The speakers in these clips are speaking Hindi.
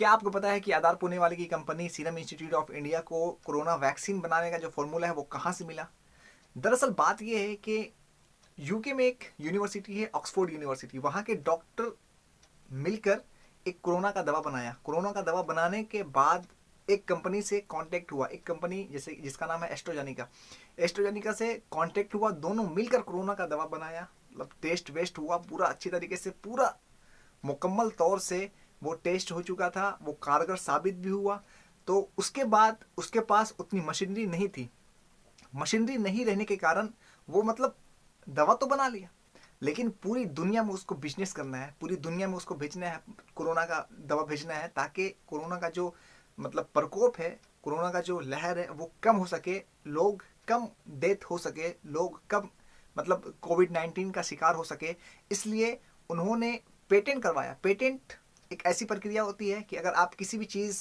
क्या आपको पता है कि आधार पुणे वाले की company serum institute of India को कोरोना वैक्सीन बनाने का जो फॉर्मूला है वो कहाँ से मिला? दरअसल बात यह है कि यूके में एक यूनिवर्सिटी है, ऑक्सफोर्ड यूनिवर्सिटी, वहाँ के डॉक्टर मिलकर एक कोरोना का दवा बनाया। कोरोना का दवा बनाने के बाद एक कंपनी से कांटेक्ट हुआ, एक कंपनी जैसे जिसका नाम है एस्ट्रोजेनिका। एस्ट्रोजेनिका से कांटेक्ट हुआ, दोनों मिलकर कोरोना का दवा बनाया। मतलब टेस्ट वेस्ट हुआ पूरा अच्छी तरीके से, पूरा मुकम्मल तौर से वो टेस्ट हो चुका था, वो कारगर साबित भी हुआ। तो उसके बाद उसके पास उतनी मशीनरी नहीं थी। मशीनरी नहीं रहने के कारण वो मतलब दवा तो बना लिया, लेकिन पूरी दुनिया में उसको बिजनेस करना है, पूरी दुनिया में उसको भेजना है, कोरोना का दवा भेजना है, ताकि कोरोना का जो मतलब प्रकोप है, कोरोना का जो लहर है वो कम हो सके, लोग कम डेथ हो सके, लोग कम मतलब कोविड-19 का शिकार हो सके। इसलिए उन्होंने पेटेंट करवाया। पेटेंट एक ऐसी प्रक्रिया होती है कि अगर आप किसी भी चीज़,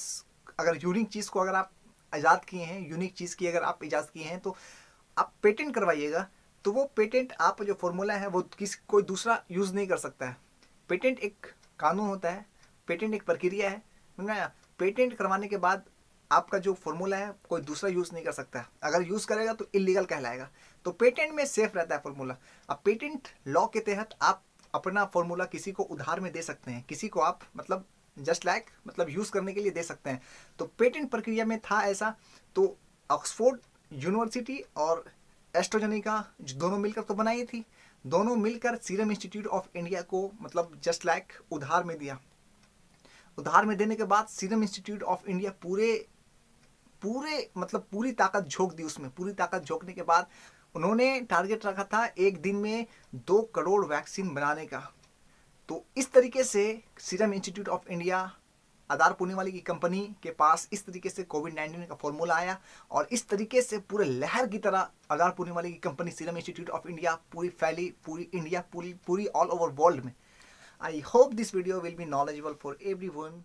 अगर यूनिक चीज़ को अगर आप ईजाद किए हैं, यूनिक चीज़ की अगर आप ईजाद किए हैं तो आप पेटेंट करवाइएगा। तो वो पेटेंट, आप जो फॉर्मूला है वो किसी कोई दूसरा यूज़ नहीं कर सकता है। पेटेंट एक कानून होता है, पेटेंट एक प्रक्रिया है, समझ में आया? पेटेंट करवाने के बाद आपका जो फॉर्मूला है कोई दूसरा यूज़ नहीं कर सकता। अगर यूज़ करेगा तो इलीगल कहलाएगा। तो पेटेंट में सेफ रहता है फॉर्मूला। अब पेटेंट लॉ के तहत आप अपना फॉर्मूला किसी को उधार में दे सकते हैं, किसी को आप मतलब जस्ट लाइक मतलब यूज़ करने के लिए दे सकते हैं। तो पेटेंट प्रक्रिया में था ऐसा। तो ऑक्सफोर्ड यूनिवर्सिटी और एस्ट्रोजेनिका दोनों मिलकर तो बनाई थी, दोनों मिलकर सीरम इंस्टीट्यूट ऑफ इंडिया को मतलब जस्ट लाइक उधार में दिया। उधार में देने के बाद सीरम इंस्टीट्यूट ऑफ इंडिया पूरे पूरे मतलब पूरी ताकत झोंक दी उसमें। पूरी ताकत झोंकने के बाद उन्होंने टारगेट रखा था एक दिन में 2 करोड़ वैक्सीन बनाने का। तो इस तरीके से सीरम इंस्टीट्यूट ऑफ इंडिया, आधार पुणे वाली की कंपनी के पास इस तरीके से कोविड-19 का फॉर्मूला आया, और इस तरीके से पूरे लहर की तरह आधार पुणे वाली की company serum institute of India पूरी फैली, पूरी इंडिया, पूरी पूरी ऑल ओवर वर्ल्ड में। I hope this video will be knowledgeable for everyone.